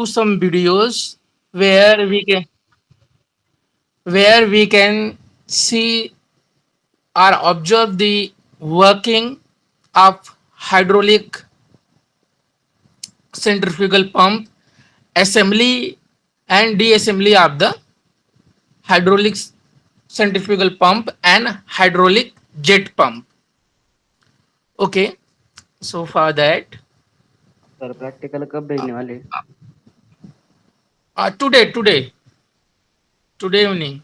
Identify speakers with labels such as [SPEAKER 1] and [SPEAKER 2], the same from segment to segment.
[SPEAKER 1] through some videos where we can where we can see or observe the working of hydraulic centrifugal pump, assembly and de-assembly of the hydraulic centrifugal pump and hydraulic jet pump. Okay, so for that,
[SPEAKER 2] sir practical कब भेजने वाले?
[SPEAKER 1] today evening.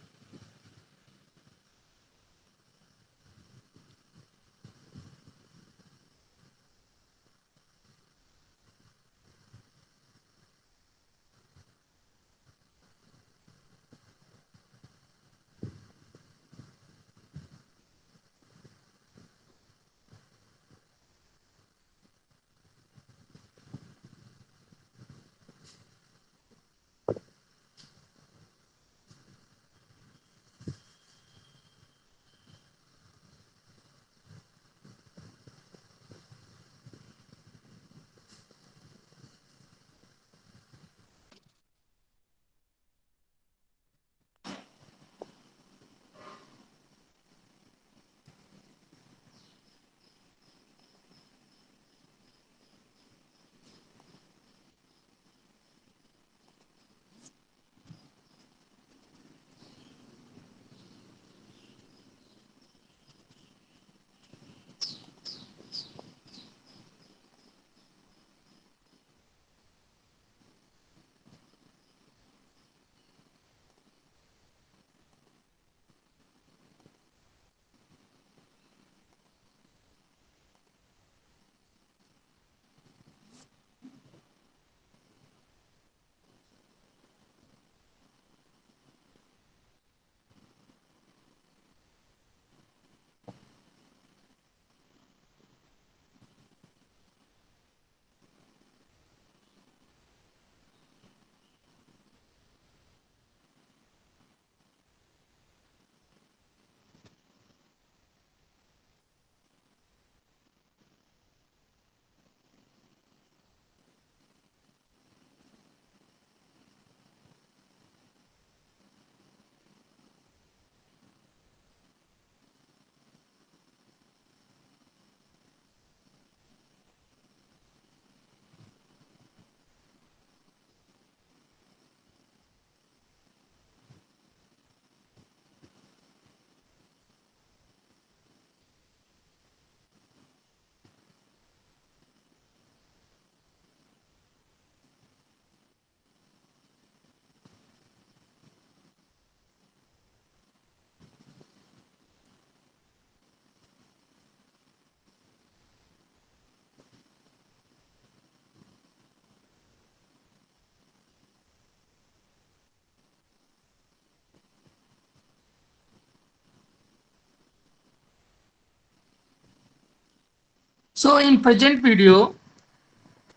[SPEAKER 1] So in present video,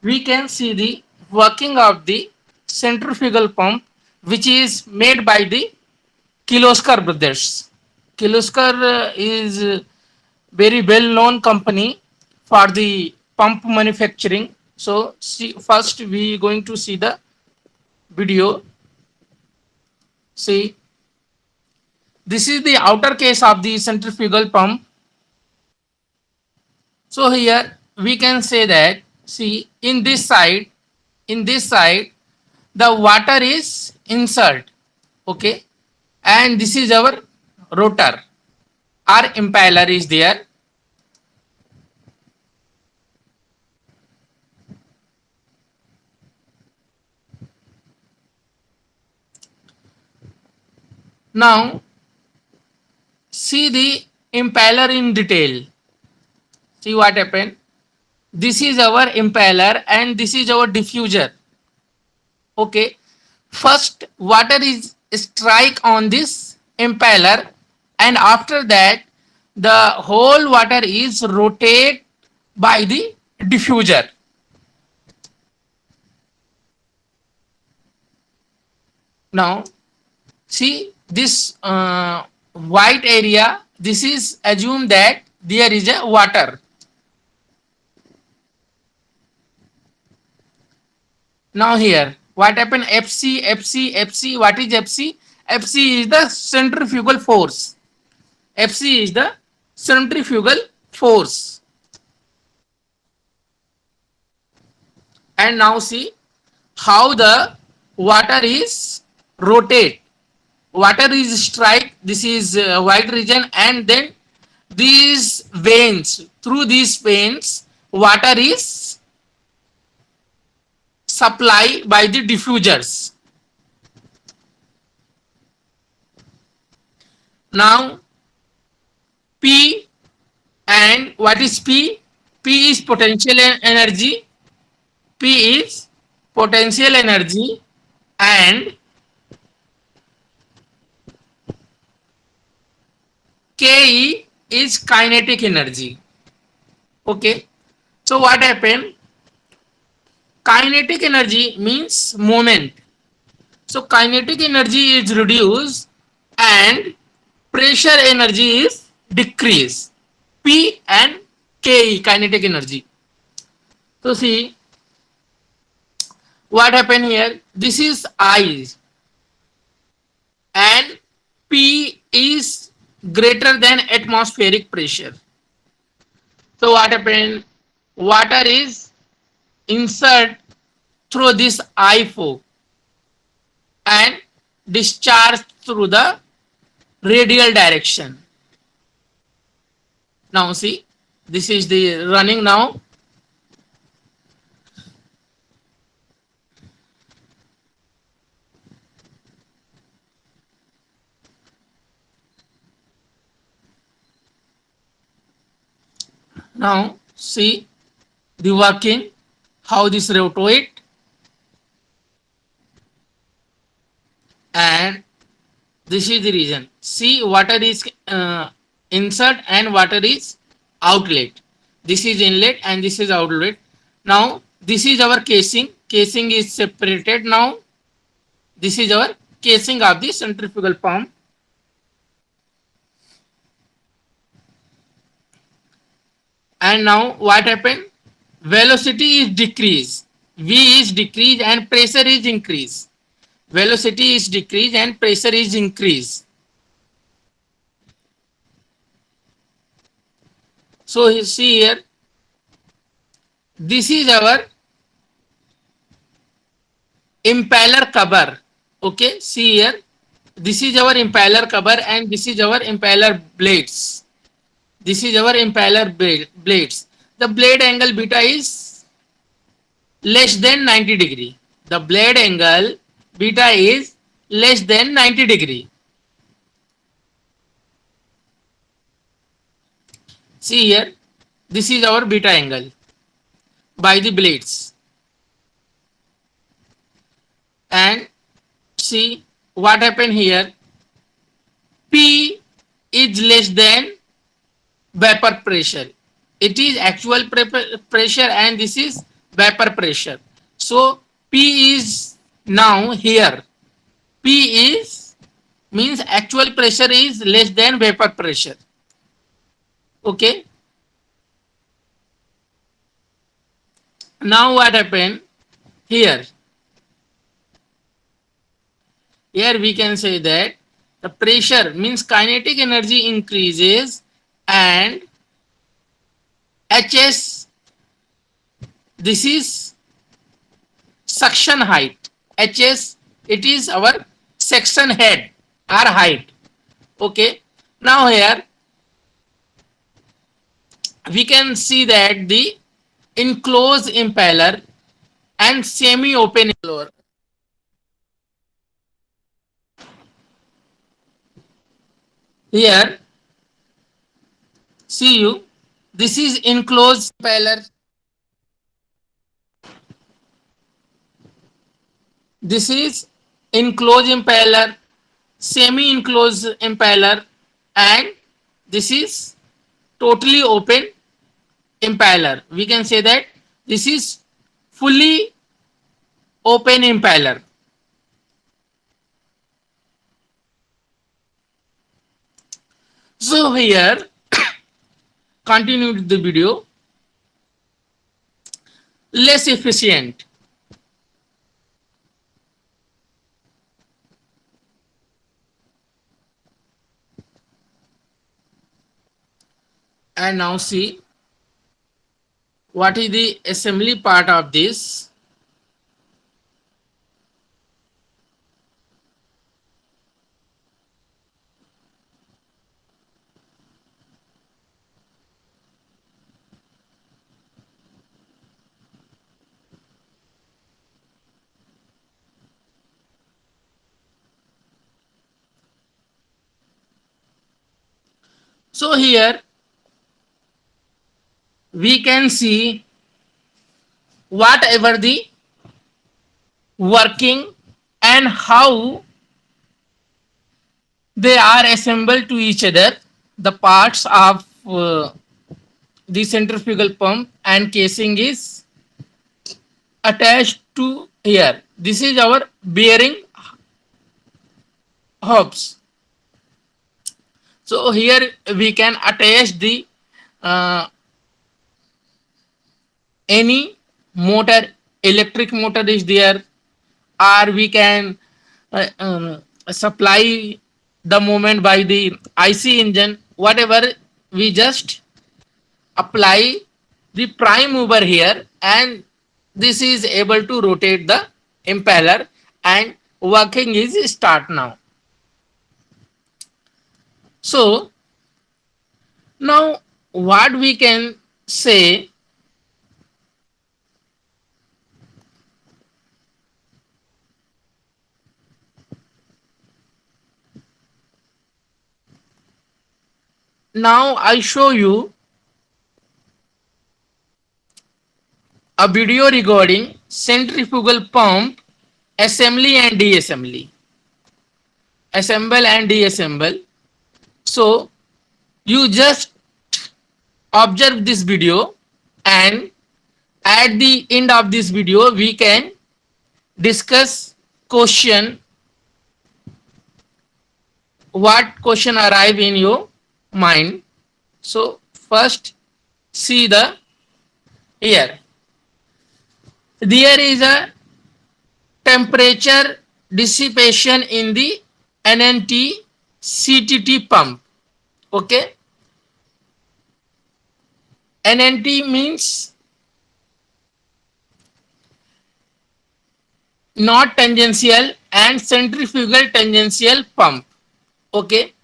[SPEAKER 1] we can see the working of the centrifugal pump which is made by the Kirloskar brothers. Kirloskar is very well known company for the pump manufacturing. So see, first we going to see the video. See, this is the outer case of the centrifugal pump. So here we can say that, see, in this side the water is insert, okay, and this is our rotor. Our impeller is there. Now see the impeller in detail. See what happened. This is our impeller and this is our diffuser. Okay. First water is strike on this impeller, and after that the whole water is rotate by the diffuser. Now see this white area, this is assume that there is a water. Now here What happened? FC. What is FC? FC is the centrifugal force. FC is the centrifugal force. And now see how the water is rotate. Water is strike. This is white region, and then these veins, through these veins, water is supplied by the diffusers. Now P, and what is P? P is potential energy. P is potential energy, and Ke is kinetic energy. Okay. So what happened? Kinetic energy means moment. So kinetic energy is reduced and pressure energy is decreased. P and Ke, kinetic energy. So see what happened here. This is I, and P is greater than atmospheric pressure. So what happened? Water is insert through this eye fork and discharge through the radial direction. Now see, this is the running now. Now see the working, how this rotate, and this is the reason. See, water is insert and water is outlet. This is inlet and this is outlet. Now this is our casing. Casing is separated now. This is our casing of the centrifugal pump. And now what happened? Velocity is decreased. V is decreased and pressure is increased. Velocity is decreased and pressure is increased. So you see here, this is our impeller cover. Okay, see here, this is our impeller cover and this is our impeller blades. This is our impeller blades. The blade angle beta is less than 90 degree. The blade angle beta is less than 90 degree. See here, this is our beta angle by the blades. And see what happened here. P is less than vapor pressure. It is actual pressure and this is vapor pressure. So P is now here. P is means actual pressure is less than vapor pressure. Okay. Now what happened here? Here we can say that the pressure means kinetic energy increases and HS, this is suction height. HS, it is our section head or height. Okay. Now here we can see that the enclosed impeller and semi-open impeller. Here, see you, this is enclosed impeller. This is enclosed impeller, semi-enclosed impeller, and this is totally open impeller. We can say that this is fully open impeller. So here, continue the video. Less efficient. And now see what is the assembly part of this. So here we can see whatever the working and how they are assembled to each other, the parts of the centrifugal pump and casing is attached to here. This is our bearing hubs. So here we can attach the uh, any motor, electric motor is there, or we can supply the movement by the IC engine, whatever. We just apply the prime mover here, and this is able to rotate the impeller, and working is start now. So now what we can say, now I show you a video regarding centrifugal pump assembly and deassembly, assemble and deassemble. So you just observe this video, and at the end of this video we can discuss question, what question arrive in your mind. So first see the here, there is a temperature dissipation in the NNT CTT pump. Okay, NNT means not tangential and centrifugal tangential pump. Okay,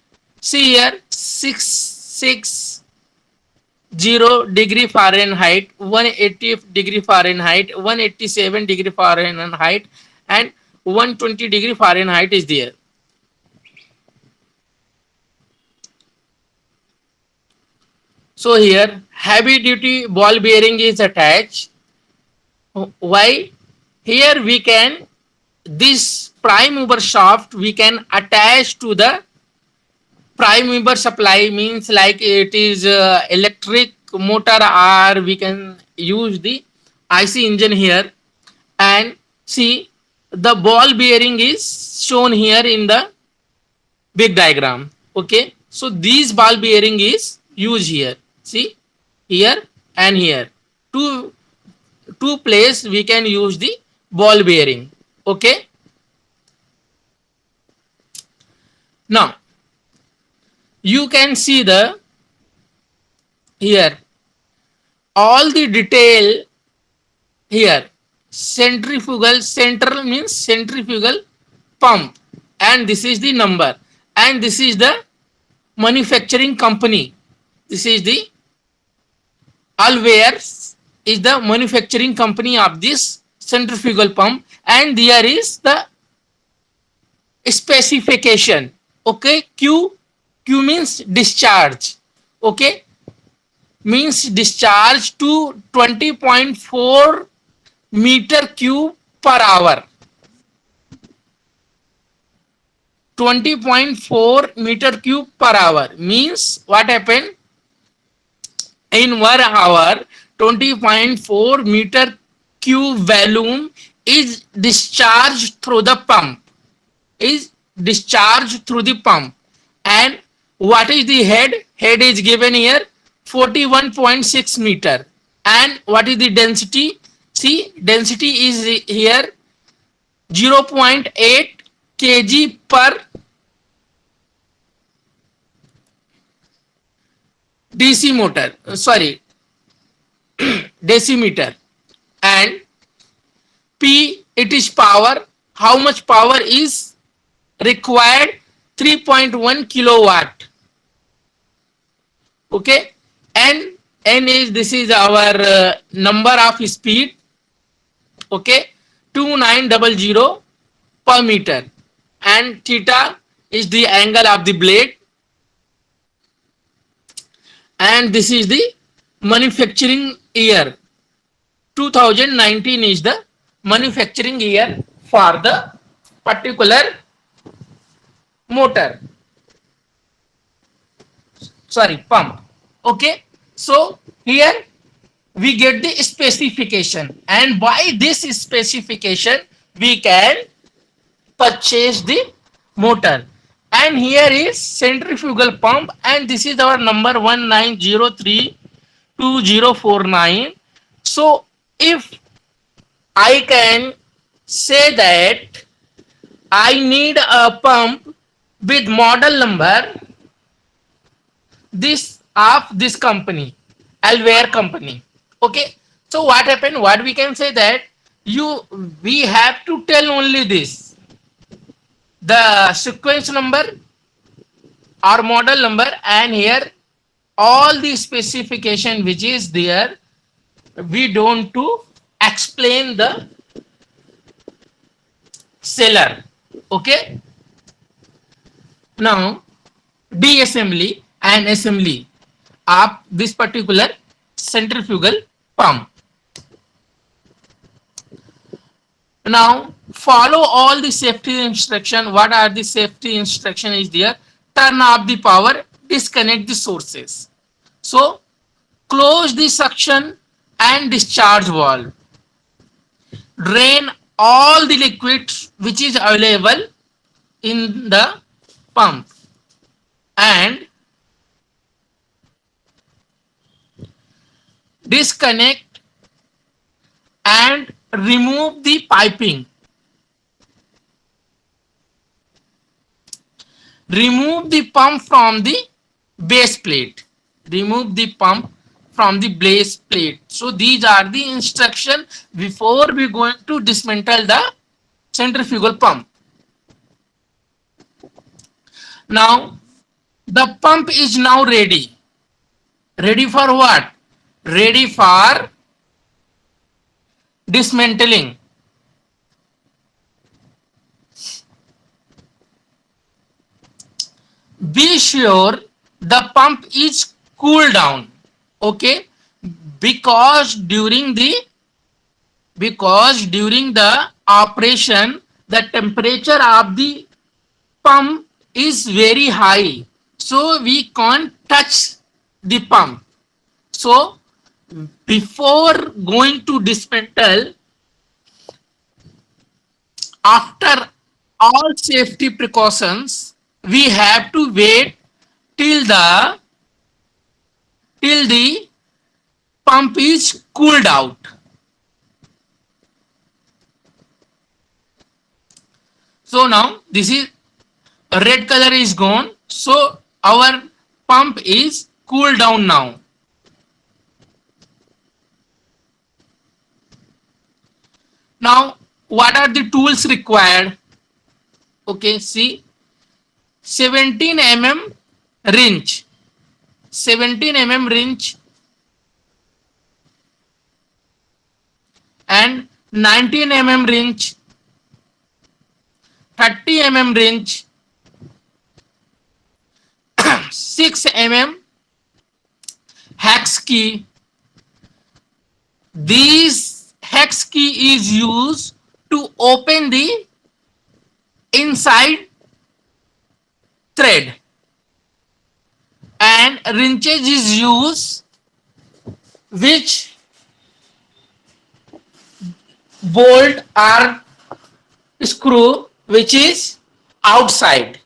[SPEAKER 1] see here 660 degree Fahrenheit, 180 degree Fahrenheit, 187 degree Fahrenheit, and 120 degree Fahrenheit is there. So here heavy duty ball bearing is attached. Why? Here we can, this prime mover shaft we can attach to the prime mover supply, means like it is electric motor, or we can use the IC engine here. And see the ball bearing is shown here in the big diagram. Okay, so these ball bearing is used here. See here and here, two place we can use the ball bearing. Okay, now you can see the here all the detail here. Centrifugal, central means centrifugal pump, and this is the number, and this is the manufacturing company. This is the Alwares is the manufacturing company of this centrifugal pump, and there is the specification. Okay, Q means discharge. Okay, means discharge to 20.4 meter cube per hour. 20.4 meter cube per hour means what happened in 1 hour, 20.4 meter cube volume is discharged through the pump, is discharged through the pump. And what is the head is given here 41.6 meter. And what is the density? See, density is here 0.8 kg per DC motor, sorry, decimeter, and P, it is power. How much power is required? 3.1 kilowatt. Okay, n is, this is our number of speed. Okay, 2900 per meter, and theta is the angle of the blade, and this is the manufacturing year. 2019 is the manufacturing year for the particular motor, sorry, pump. Okay, so here we get the specification, and by this specification we can purchase the motor. And here is centrifugal pump, and this is our number 19032049. So if I can say that I need a pump with model number this of this company, Alware company. Okay, so what happened, what we can say that we have to tell only this, the sequence number or model number, and here all the specification which is there, we don't to explain the seller. Okay, now de-assembly and assembly of this particular centrifugal pump. Now follow all the safety instruction. What are the safety instruction is there? Turn off the power, disconnect the sources. So close the suction and discharge valve. Drain all the liquid which is available in the pump, and disconnect and remove the piping. Remove the pump from the base plate. Remove the pump from the base plate. So these are the instructions before we going to dismantle the centrifugal pump. Now the pump is now ready. Ready for what? Ready for dismantling. Be sure the pump is cooled down. Okay, because during the operation the temperature of the pump is very high, so we can't touch the pump. So before going to dismantle, after all safety precautions, we have to wait till the pump is cooled out. So now this is red color is gone, so our pump is cooled down now. Now what are the tools required? Okay, see, 17 mm wrench, 17 mm wrench, and 19 mm wrench, 30 mm wrench, 6 mm hex key. These hex key is used to open the inside thread, and wrenches is used which bolt or screw which is outside,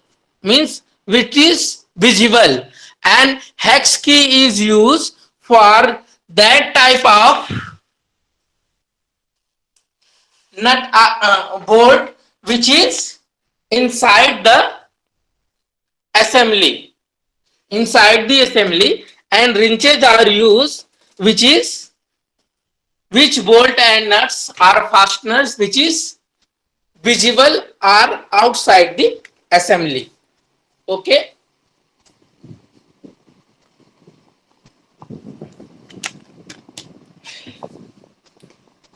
[SPEAKER 1] means which is visible, and hex key is used for that type of nut bolt which is inside the assembly, and wrenches are used, which bolt and nuts are fasteners which is visible are outside the assembly. Okay.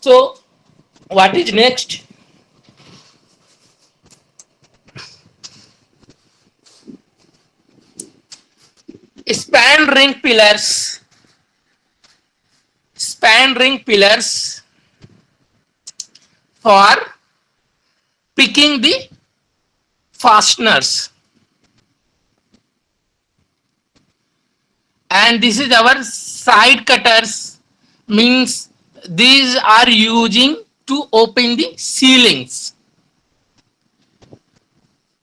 [SPEAKER 1] So what is next? Span ring pillars. Span ring pillars for picking the fasteners. And this is our side cutters, means these are using to open the ceilings,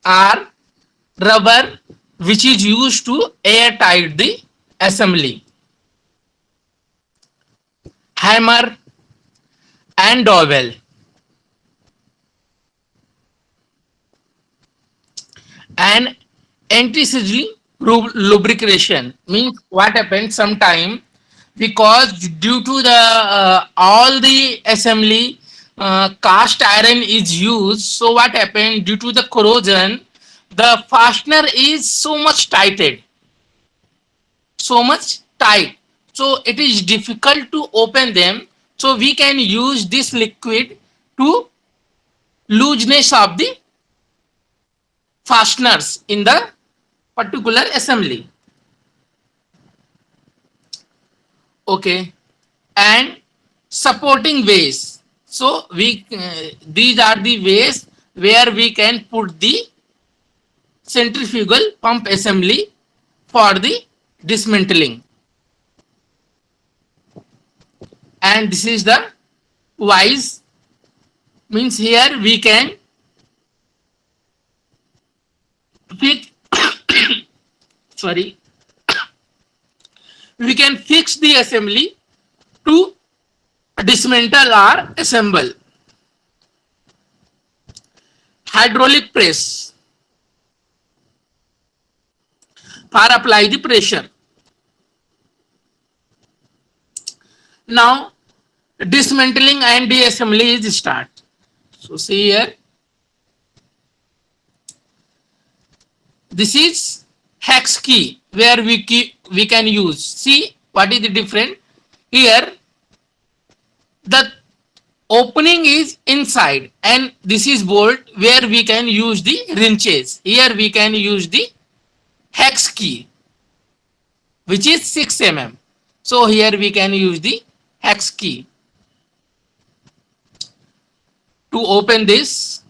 [SPEAKER 1] are rubber which is used to airtight the assembly. Hammer and dowel. And anti-sizzling lubrication, means what happens sometime, because due to the all the assembly cast iron is used, so what happened, due to the corrosion the fastener is so much tighted, so much tight, so it is difficult to open them. So we can use this liquid to looseness of the fasteners in the particular assembly. Okay. And supporting ways, so we these are the ways where we can put the centrifugal pump assembly for the dismantling. And this is the wise, means here we can fix sorry, we can fix the assembly to dismantle or assemble. Hydraulic press for apply the pressure. Now dismantling and deassembly is start. So see here, this is hex key where we can use. See what is the difference here, the opening is inside and this is bolt where we can use the wrenches. Here we can use the hex key which is 6 mm. So here we can use the hex key to open this.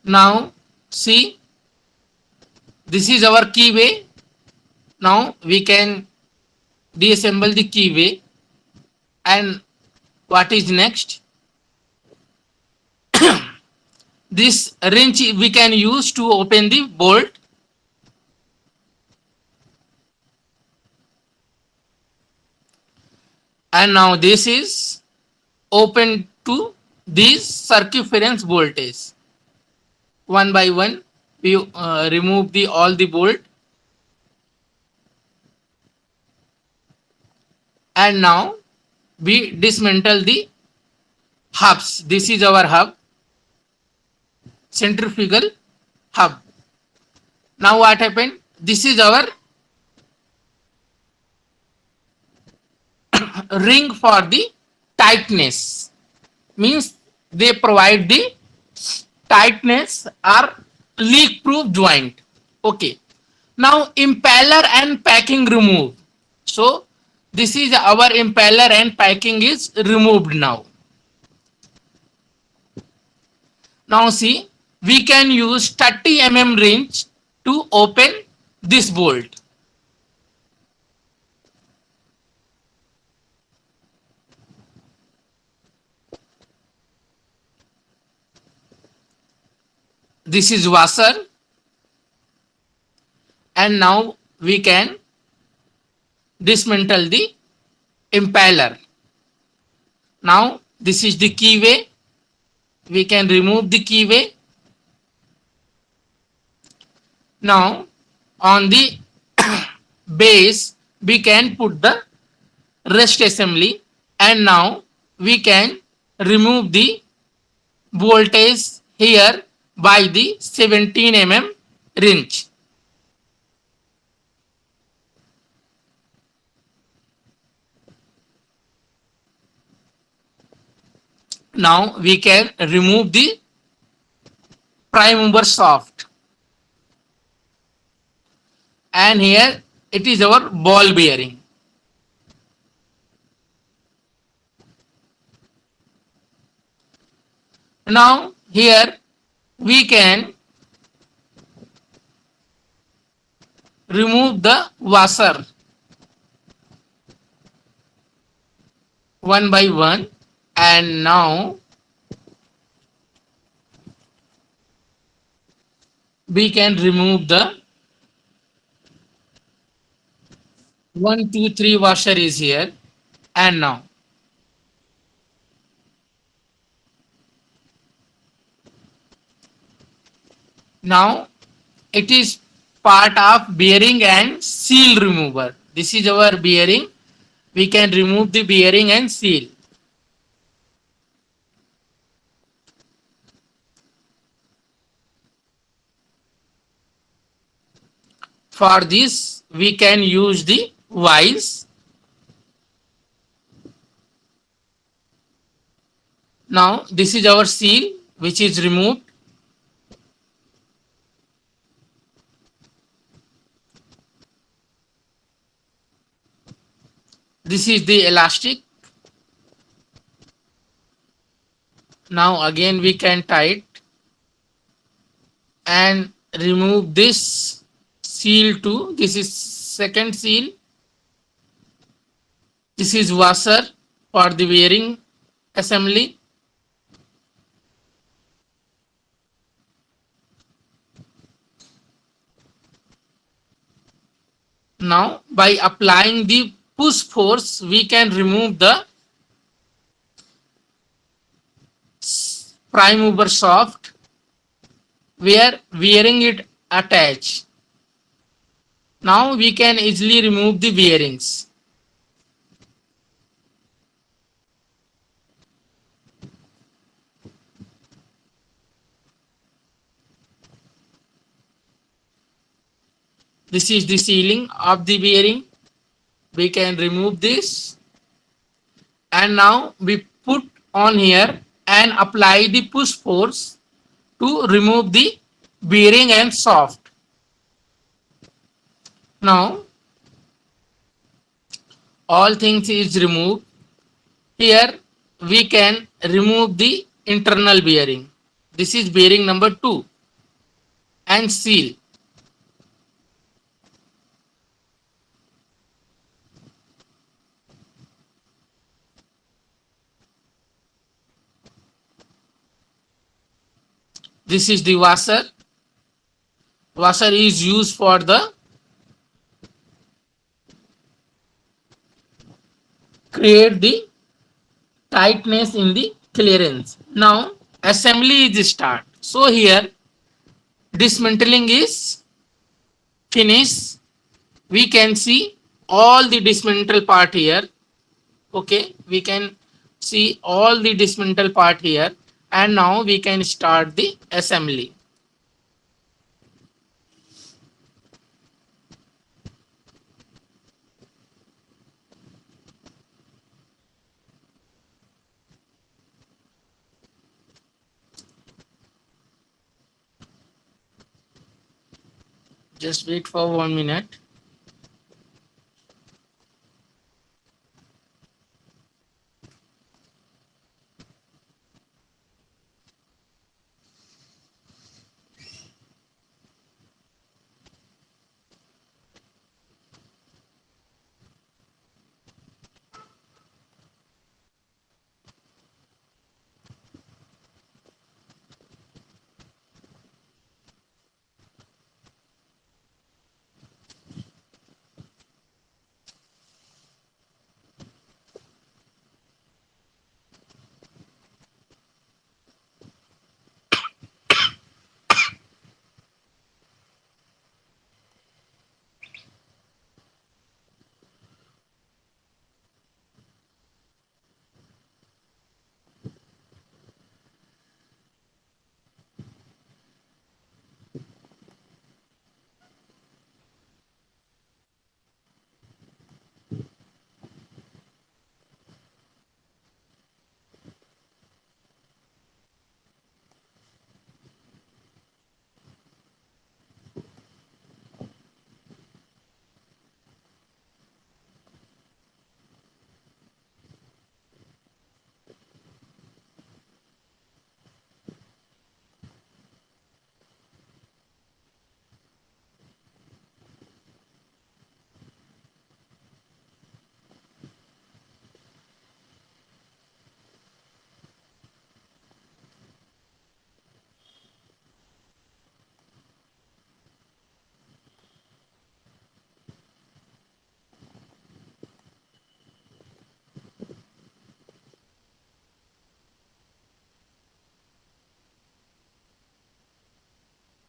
[SPEAKER 1] Now see, this is our keyway. Now we can deassemble the keyway. And what is next? This wrench we can use to open the bolt. And now this is open to these circumference voltage. One by one we remove the all the bolt. And now we dismantle the hubs. This is our hub, centrifugal hub. Now what happened? This is our ring for the tightness, means they provide the tightness or leak proof joint. Okay. Now impeller and packing remove. So this is our impeller and packing is removed now. Now see, we can use 30 mm wrench to open this bolt. This is washer. And now we can dismantle the impeller. Now this is the keyway. We can remove the keyway. Now on the base we can put the rest assembly, and now we can remove the voltage here by the 17 wrench. Now we can remove the prime mover shaft, and here it is our ball bearing. Now here we can remove the washer one by one, and now we can remove the 1 2 3 washer is here, and now it is part of bearing and seal remover. This is our bearing. We can remove the bearing and seal. For this we can use the vise. Now this is our seal which is removed. This is the elastic. Now again we can tight and remove this seal too. This is second seal. This is washer for the bearing assembly. Now by applying the push force we can remove the prime mover shaft where bearing it attached. Now we can easily remove the bearings. This is the sealing of the bearing. We can remove this, and now we put on here and apply the push force to remove the bearing and shaft. Now all things is removed. Here we can remove the internal bearing. This is bearing number 2 and seal. This is the washer. Washer is used for the create the tightness in the clearance. Now assembly is start. So here dismantling is finished. We can see all the dismantle part here. Okay, we can see all the dismantle part here, and now we can start the assembly. Just wait for 1 minute.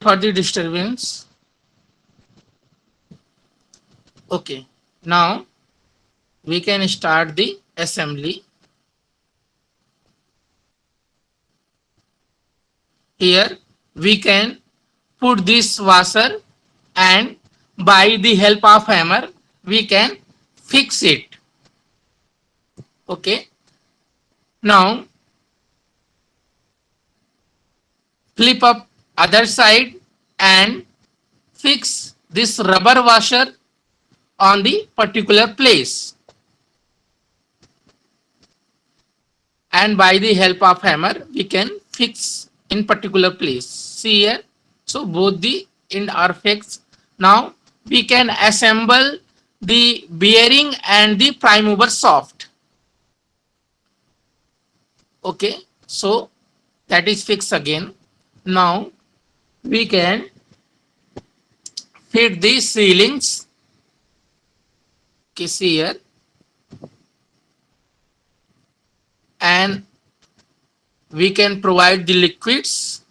[SPEAKER 1] for the disturbance. Okay, now we can start the assembly. Here we can put this washer, and by the help of hammer we can fix it. Okay, now flip up other side and fix this rubber washer on the particular place, and by the help of hammer we can fix in particular place. See here, so both the end are fixed. Now we can assemble the bearing and the prime mover shaft. Okay, so that is fixed again. Now we can fit the ceilings. Okay, see here, and we can provide the liquids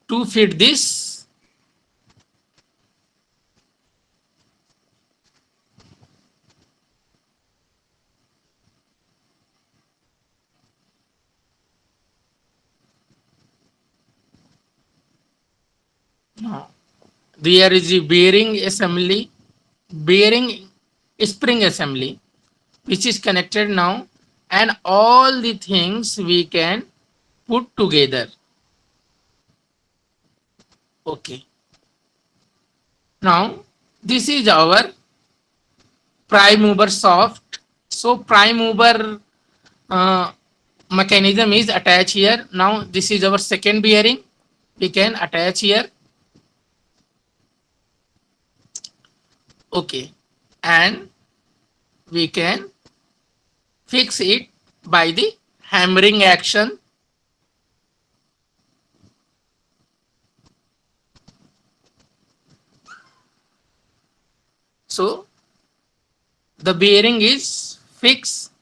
[SPEAKER 1] to fit this. Now there is the bearing assembly, bearing spring assembly, which is connected now, and all the things we can put together. Okay, now this is our prime mover shaft. So prime mover mechanism is attached here. Now this is our second bearing, we can attach here. Okay, and we can fix it by the hammering action. So the bearing is fixed,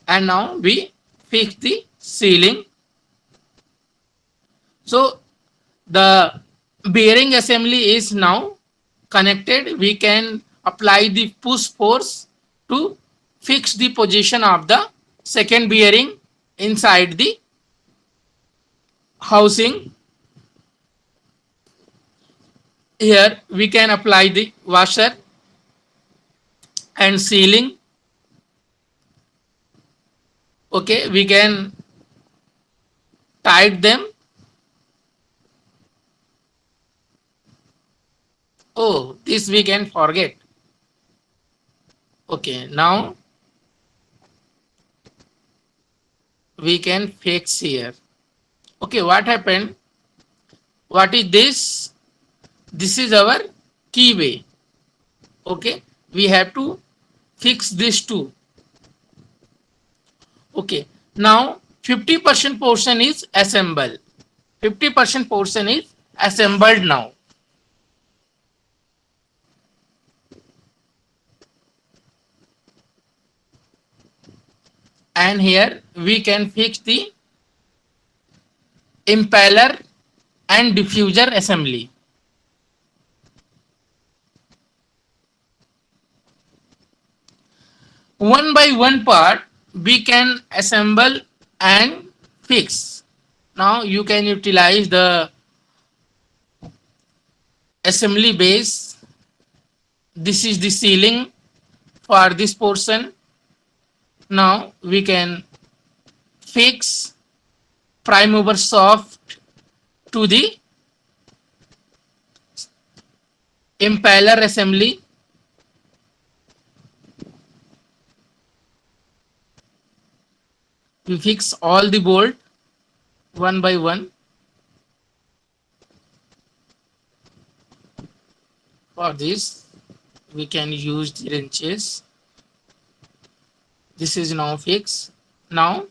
[SPEAKER 1] and now we fix the ceiling. So the bearing assembly is now connected. We can apply the push force to fix the position of the second bearing inside the housing. Here we can apply the washer and sealing. Okay, we can tight them. Oh, this we can forget. Okay, now we can fix here. Okay, what happened? What is this? This is our keyway. Okay, we have to fix this too. Okay, now 50% portion is assembled. 50% portion is assembled now. And here we can fix the impeller and diffuser assembly. One by one part we can assemble and fix. Now you can utilize the assembly base. This is the ceiling for this portion. Now we can fix prime mover shaft to the impeller assembly. We fix all the bolt one by one. For this we can use the wrenches. This is now fixed. Now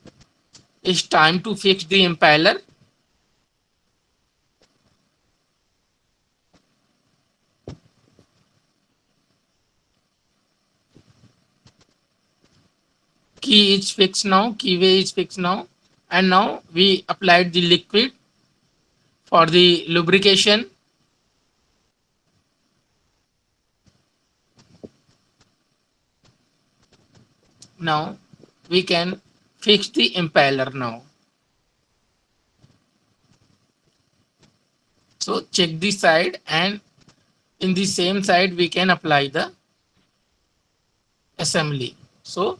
[SPEAKER 1] it's time to fix the impeller. Key is fixed now, keyway is fixed now, and now we applied the liquid for the lubrication. Now we can fix the impeller now. So check this side, and in the same side we can apply the assembly. So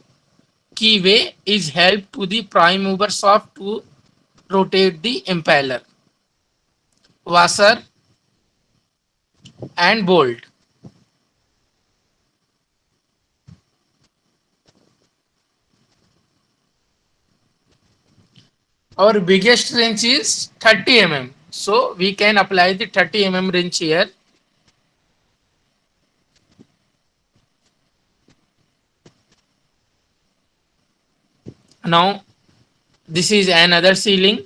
[SPEAKER 1] keyway is help to the prime mover shaft to rotate the impeller. Washer and bolt. Our biggest wrench is 30 mm. So we can apply the 30 mm wrench here. Now this is another ceiling.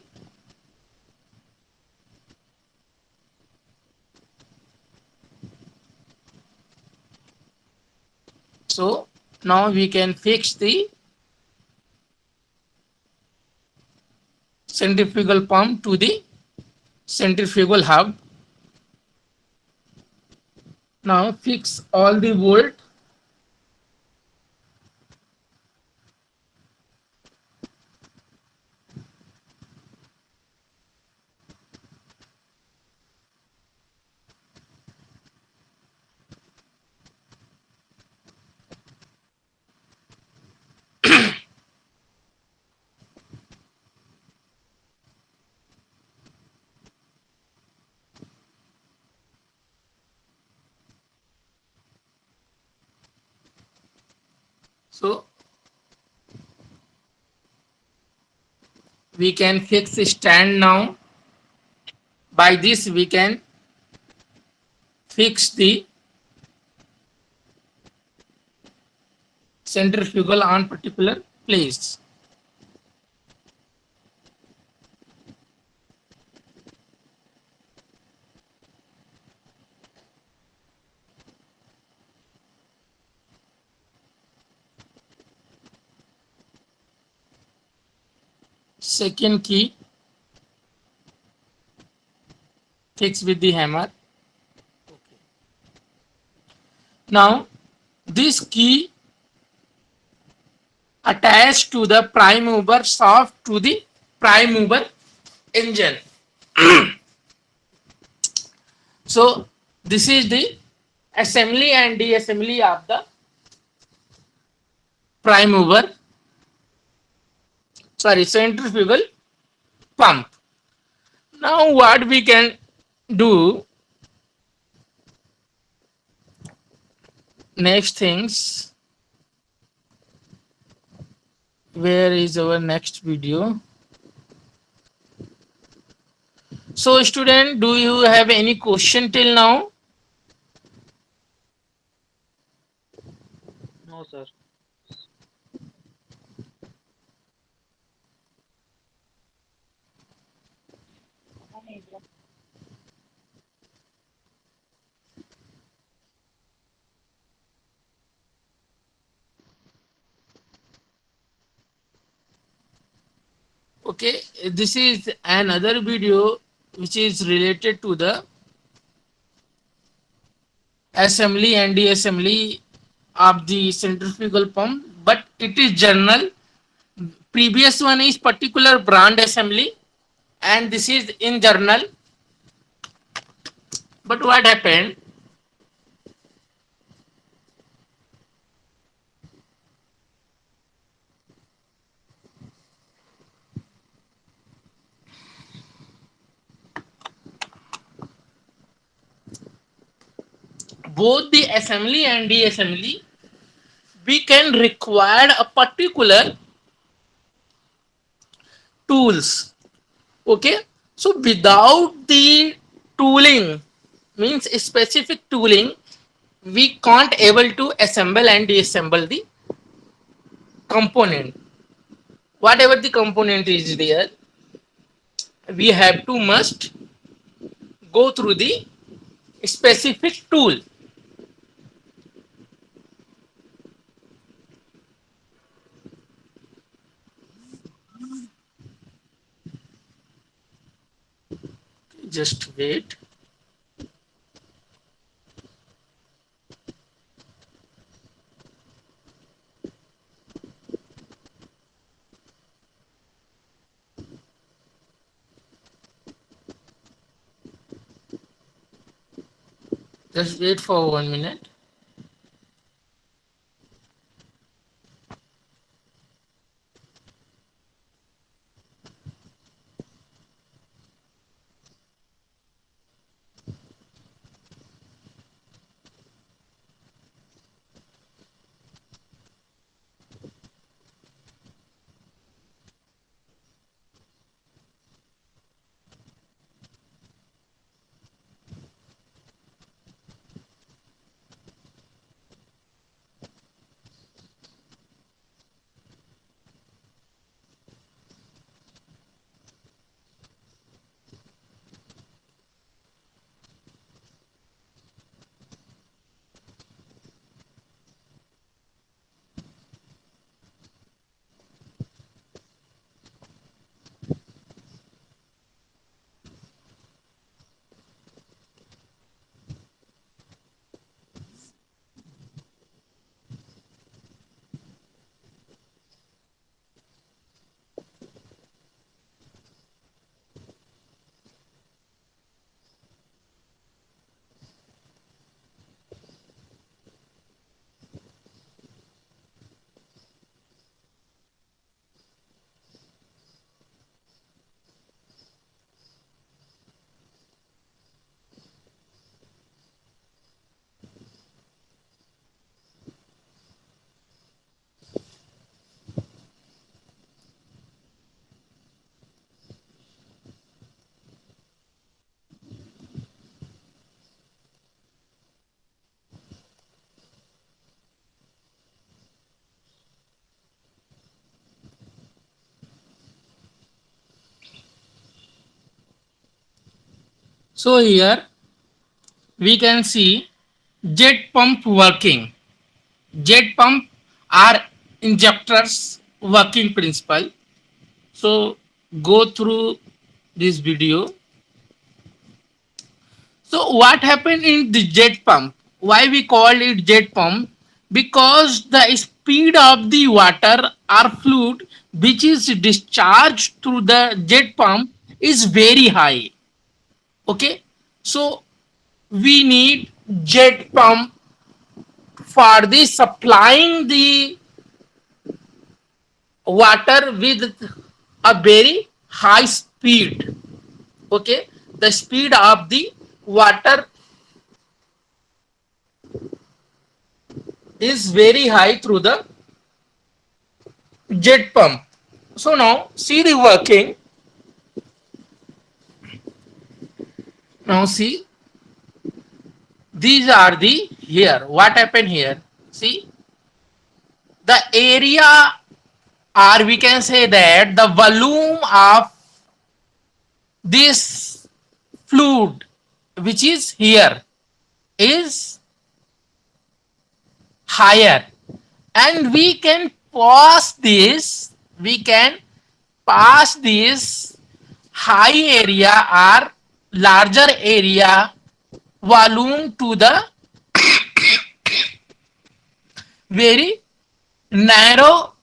[SPEAKER 1] So now we can fix the centrifugal pump to the centrifugal hub. Now fix all the bolt. So we can fix the stand now. By this we can fix the centrifugal on particular place. Second key, fix with the hammer. Now this key attached to the prime mover shaft to the prime mover engine. So this is the assembly and de-assembly of the prime mover, sorry, centrifugal pump. Now what we can do, next things, where is our next video? So student, do you have any question till now?
[SPEAKER 2] No, sir.
[SPEAKER 1] Okay, this is another video which is related to the assembly and de-assembly of the centrifugal pump, but it is general. Previous one is particular brand assembly, and this is in journal. But what happened, both the assembly and de-assembly, we can require a particular tools. Okay, so without the tooling, means specific tooling, we can't able to assemble and deassemble the component. Whatever the component is there, we have to must go through the specific tool. just wait. Just wait for 1 minute. So here we can see jet pump working. Jet pump are injectors working principle. So go through this video. So what happened in the jet pump? Why we call it jet pump? Because the speed of the water or fluid which is discharged through the jet pump is very high. Okay, so we need jet pump for the supplying the water with a very high speed. Okay, the speed of the water is very high through the jet pump. So now see the working. Now see, these are the here. What happened here? See, the area, or we can say that the volume of this fluid which is here is higher, and we can pass this high area or larger area volume to the very narrow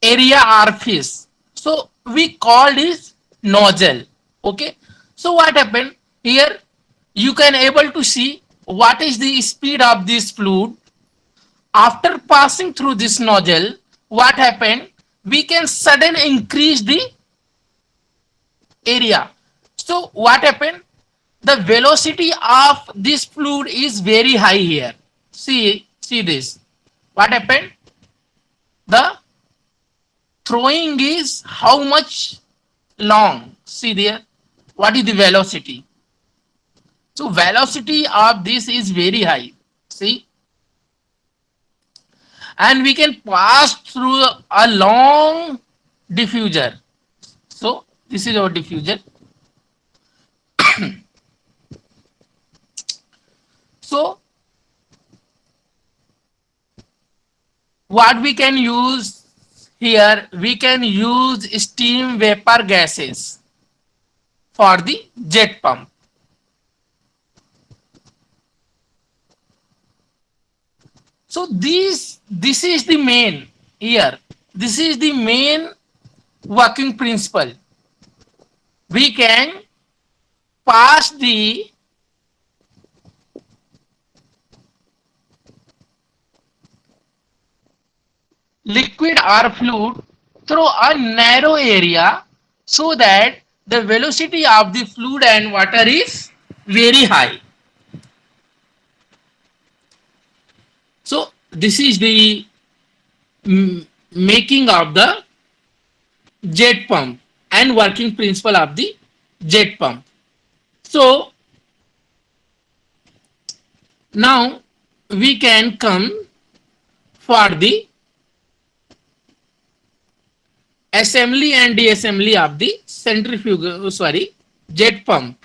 [SPEAKER 1] area or fish. So we call this nozzle. Okay, so what happened here? You can able to see what is the speed of this fluid after passing through this nozzle. What happened? We can suddenly increase the area. So what happened? The velocity of this fluid is very high here. See this. What happened? The throwing is how much long? See there. What is the velocity? So velocity of this is very high. See, and we can pass through a long diffuser. So this is our diffuser. So what we can use here? We can use steam vapor gases. for the jet pump. So this is the main here. This is the main working principle. We can pass the liquid or fluid through a narrow area so that the velocity of the fluid and water is very high. So this is the making of the jet pump and working principle of the jet pump. So now we can come for the assembly and de-assembly of the centrifuge, sorry, jet pump.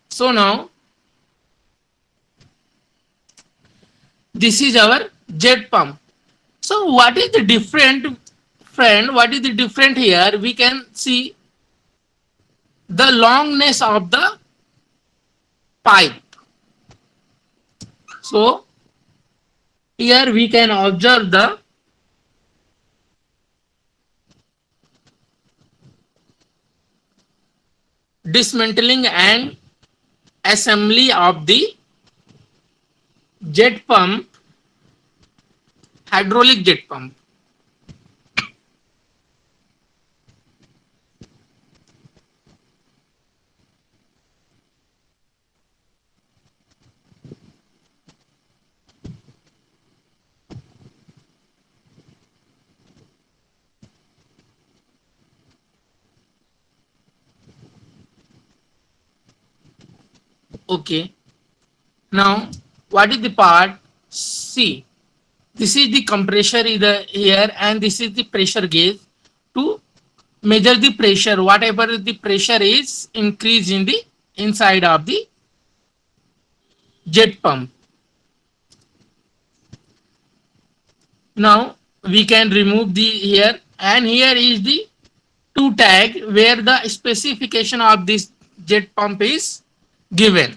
[SPEAKER 1] So now this is our jet pump. So what is the different, friend? What is the different here? We can see the longness of the pipe. So here we can observe the dismantling and assembly of the jet pump, hydraulic jet pump. Okay. Now what is the part C? This is the compressor either here and this is the pressure gauge to measure the pressure. Whatever the pressure is increased in the inside of the jet pump. Now we can remove the here, and here is the two tag where the specification of this jet pump is given.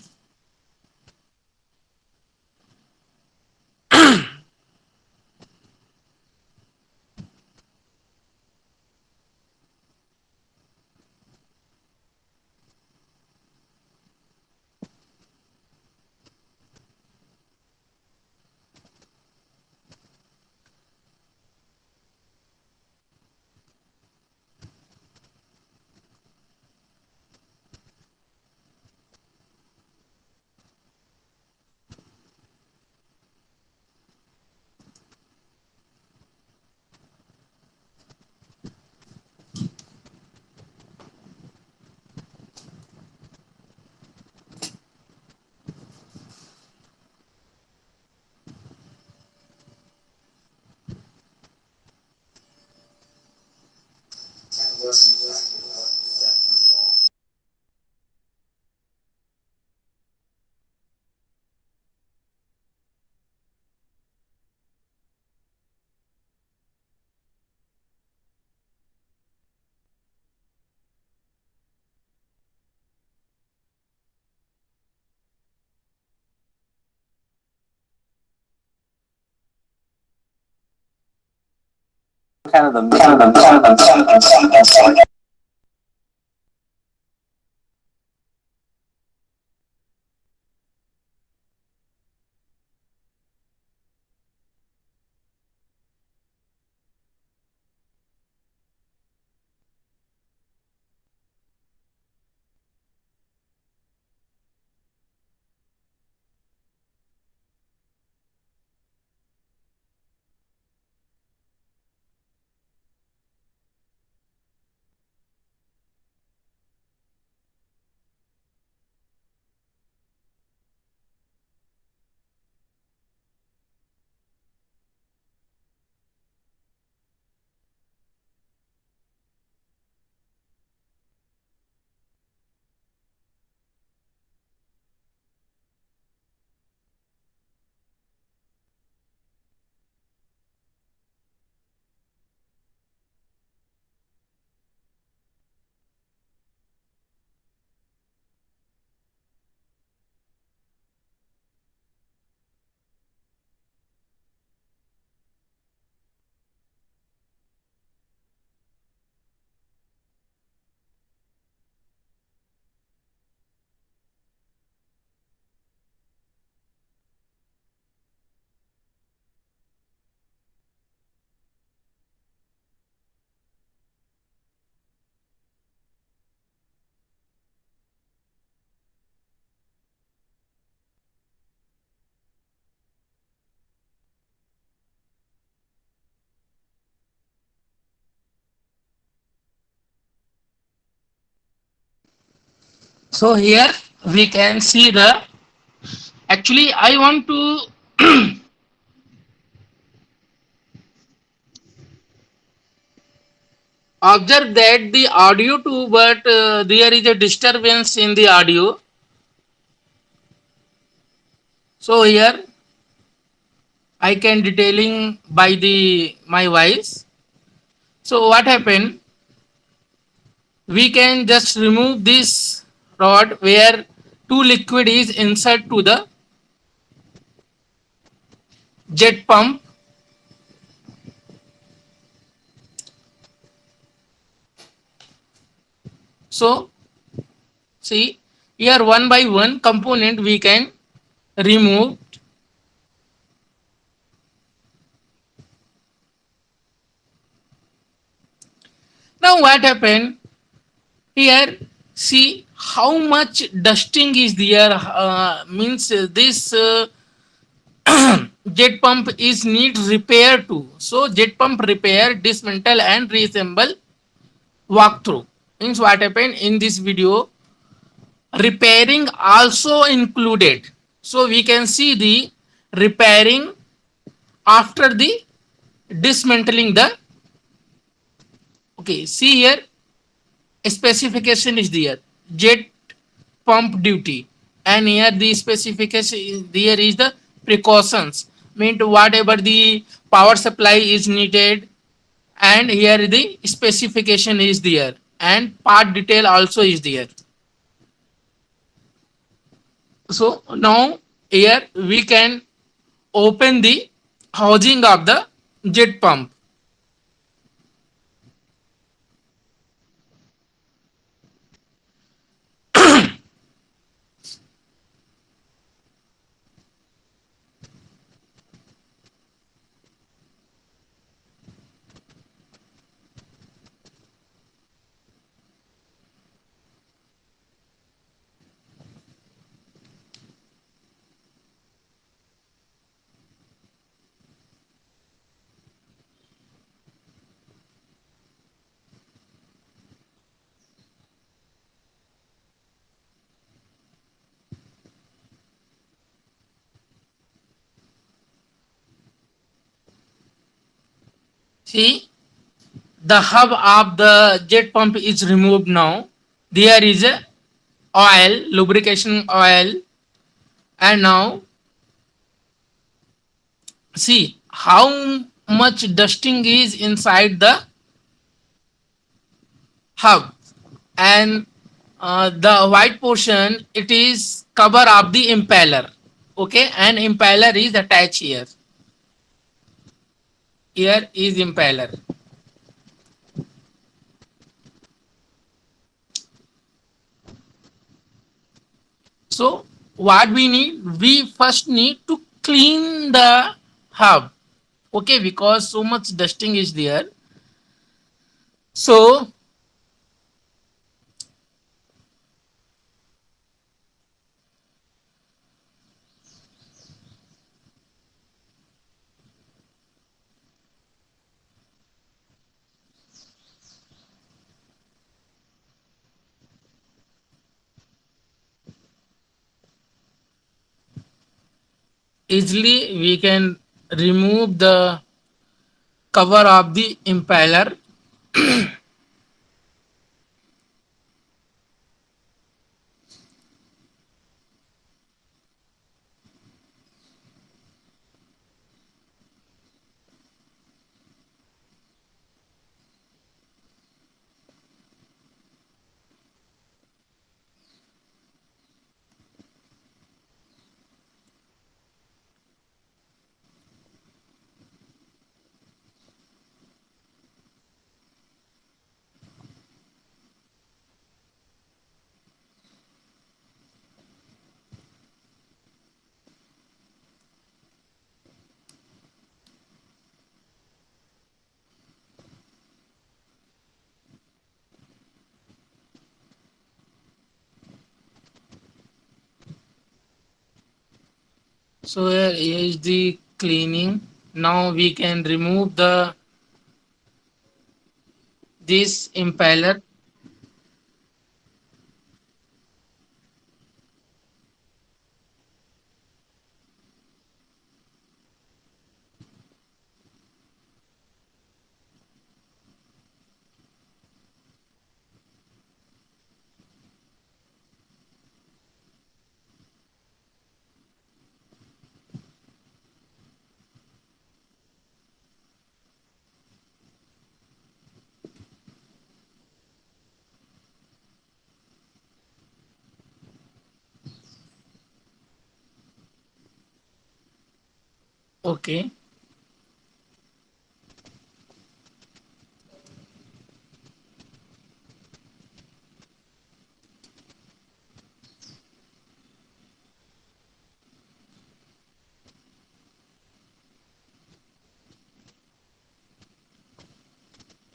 [SPEAKER 1] So here we can see the, actually I want to observe that the audio too, but there is a disturbance in the audio. So here I can detailing by the my voice. So what happened? We can just remove this rod where two liquid is insert to the jet pump. So see here, one by one component we can remove. Now what happened here? See how much dusting is there. Means this jet pump is need repair too. So jet pump repair, dismantle and reassemble walkthrough. Means what happened in this video, repairing also included. So we can see the repairing after the dismantling the, okay, see here specification is there, jet pump duty, and here the specification there is the precautions, mean whatever the power supply is needed, and here the specification is there and part detail also is there. So now here we can open the housing of the jet pump. See, the hub of the jet pump is removed now. There is a oil, lubrication oil, and now see how much dusting is inside the hub, and the white portion it is cover of the impeller. Okay, and impeller is attached here. Here is impeller. So what we need? We first need to clean the hub. Okay, because so much dusting is there. So easily we can remove the cover of the impeller. So here is the cleaning. Now we can remove the this impeller. Okay.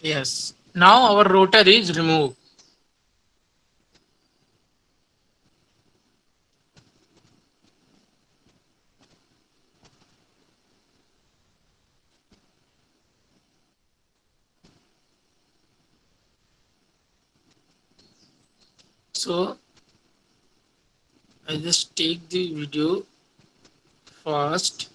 [SPEAKER 1] Yes. Now our rotor is removed. So I just take the video fast.